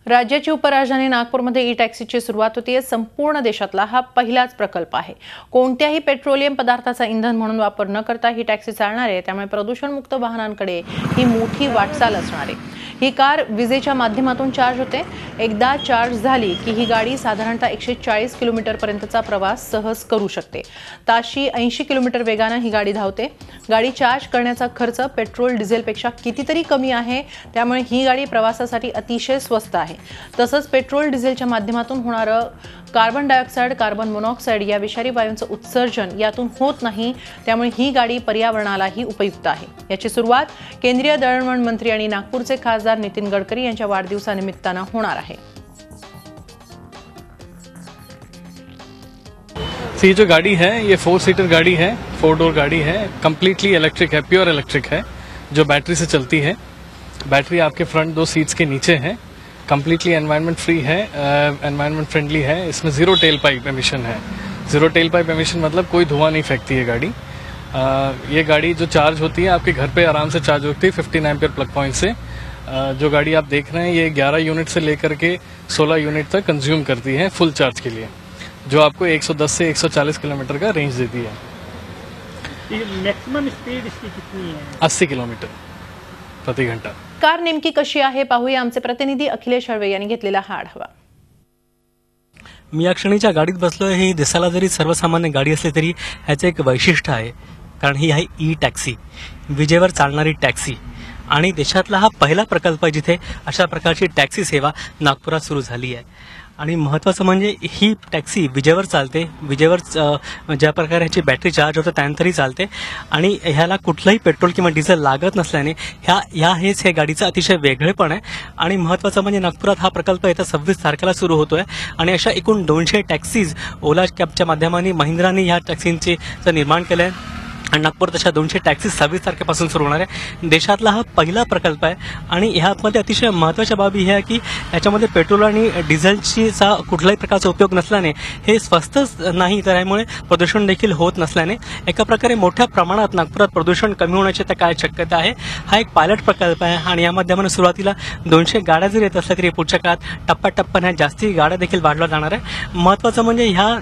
राज्याची उपराजधानी नागपूरमध्ये ई टॅक्सीची सुरुवात होतीये। संपूर्ण देशातला हा पहिलाच प्रकल्प आहे। कोणत्याही पेट्रोलियम पदार्थाचा इंधन म्हणून वापर न करता ही टॅक्सी चालणार आहे, त्यामुळे प्रदूषणमुक्त वाहनांकडे ही मोठी वाटचाल असणार आहे। ही कार विजेच्या माध्यमातून चार्ज होते। एकदा चार्ज झाली की ही गाडी साधारणतः 140 किलोमीटर पर्यंतचा प्रवास सहज करू शकते। ताशी 80 किलोमीटर वेगाने ही गाडी धावते। गाडी चार्ज करण्याचा खर्च पेट्रोल डिझेलपेक्षा कितीतरी कमी आहे, त्यामुळे ही गाडी प्रवासासाठी अतिशय स्वस्त आहे। तसंच पेट्रोल डिझेलच्या माध्यमातून होणारं कार्बन डायऑक्साइड, कार्बन मोनॉक्साइड या विषारी वायूंचं उत्सर्जन यातून होत नाही, त्यामुळे ही गाडी पर्यावरणालाही उपयुक्त आहे। याची सुरुवात केंद्रीय दळणवळण मंत्री आणि नागपूरचे खासदार नितीन गडकरी यांच्या वाढदिवसानिमित्तानं होणार आहे। ये जो गाड़ी है ये 4 सीटर गाड़ी है, 4 डोर गाड़ी है, कंप्लीटली इलेक्ट्रिक है, प्योर इलेक्ट्रिक है, जो बैटरी से चलती है। बैटरी आपके फ्रंट 2 सीट्स के नीचे है, कंप्लीटली एनवायरनमेंट फ्री है, एनवायरनमेंट फ्रेंडली है। इसमें 0 टेल पाइप एमिशन है। 0 टेल पाइप एमिशन मतलब कोई धुआं नहीं फेंकती है गाड़ी। ये गाड़ी जो चार्ज होती है आपके घर पे आराम से चार्ज होती है 15 एम्पियर प्लग पॉइंट से। जो गाड़ी आप देख रहे हैं ये 11 यूनिट से लेकर के 16 यूनिट तक कंज्यूम करती है फुल चार्ज के लिए, जो आपको 110 से 140 किलोमीटर का रेंज देती है। मैक्सिमम स्पीड इसकी कितनी है? 80 किलोमीटर प्रति घंटा। कार नेमकी कशी आहे पाहूया। आमचे प्रतिनिधी अखिलेश हळवे यांनी घेतलेला हा आढावा। मी या क्षणीच्या गाडीत बसलोय। ही दिसायला जरी सर्वसामान्य गाडी असली तरी ह्याचं एक वैशिष्ट्य आहे, कारण ही आहे ई टॅक्सी, विजेवर चालणारी टॅक्सी। आणि देशातला हा पहिला प्रकल्प आहे जिथे अशा प्रकारची टॅक्सी सेवा नागपुरात सुरू झाली आहे। आणि महत्त्वाचं म्हणजे ही टॅक्सी विजेवर चालते। विजेवर ज्या प्रकारे ह्याची बॅटरी चार्ज होते त्यानंतरही चालते आणि ह्याला कुठलंही पेट्रोल किंवा डिझेल लागत नसल्याने हेच हे गाडीचं अतिशय वेगळेपण आहे। आणि महत्त्वाचं म्हणजे नागपुरात हा प्रकल्प येत्या 26 तारखेला सुरू होतोय आणि अशा एकूण 200 टॅक्सीज ओला कॅबच्या माध्यमाने महिंद्राने ह्या टॅक्सींचं निर्माण केलं आहे आणि नागपुरात अशा 200 टॅक्सी 26 तारखेपासून सुरू होणार आहे। देशातला हा पहिला प्रकल्प आहे आणि ह्यामध्ये अतिशय महत्त्वाच्या बाबी हे आहे की याच्यामध्ये पेट्रोल आणि डिझेलचा कुठल्याही प्रकारचा उपयोग नसल्याने हे स्वस्त नाही, तर यामुळे प्रदूषण देखील होत नसल्याने एका प्रकारे मोठ्या प्रमाणात नागपुरात प्रदूषण कमी होण्याची तर काय शक्यता आहे। हा एक पायलट प्रकल्प आहे आणि या माध्यमाने सुरुवातीला 200 गाड्या जरी येत असल्या तरी पुढच्या काळात टप्प्याटप्प्याने जास्ती गाड्या देखील वाढवल्या जाणार आहे। महत्त्वाचं म्हणजे ह्या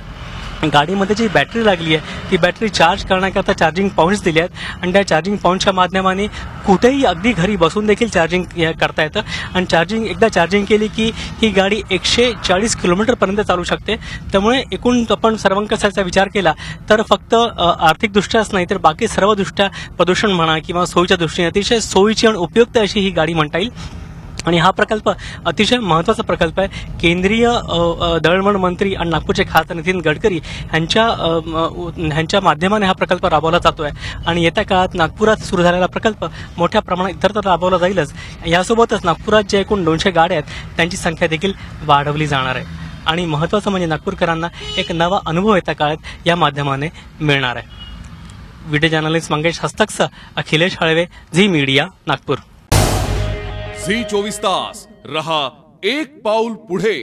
गाडीमध्ये जी बॅटरी लागली आहे ती बॅटरी चार्ज करण्याकरता चार्जिंग पॉईंट्स दिले आहेत आणि त्या चार्जिंग पॉईंटच्या माध्यमाने कुठेही अगदी घरी बसून देखील चार्जिंग करता येतं आणि एकदा चार्जिंग केली की ही गाडी 140 किलोमीटरपर्यंत चालू शकते। त्यामुळे एकूण आपण सर्वांकसाचा विचार केला तर फक्त आर्थिकदृष्ट्याच नाही तर बाकी सर्व दृष्ट्या प्रदूषण म्हणा किंवा सोयीच्या दृष्टीने अतिशय सोयीची आणि उपयुक्त अशी ही गाडी म्हणता येईल। आणि हा प्रकल्प अतिशय महत्त्वाचा प्रकल्प आहे। केंद्रीय दळणवळण मंत्री आणि नागपूरचे खासदार नितीन गडकरी यांच्या माध्यमाने हा प्रकल्प राबवला जातोय आणि येत्या काळात नागपुरात सुरू झालेला प्रकल्प मोठ्या प्रमाणात इतरत्र राबवला जाईलच। यासोबतच नागपुरात जे एकूण 200 गाड्या आहेत त्यांची संख्या देखील वाढवली जाणार आहे आणि महत्त्वाचं म्हणजे नागपूरकरांना एक नवा अनुभव येत्या काळात या माध्यमाने मिळणार आहे। व्हिडिओ जर्नलिस्ट मंगेश हस्तकसह अखिलेश हळवे, झी मीडिया, नागपूर। झी 24 तास रहा एक पाऊल पुढे।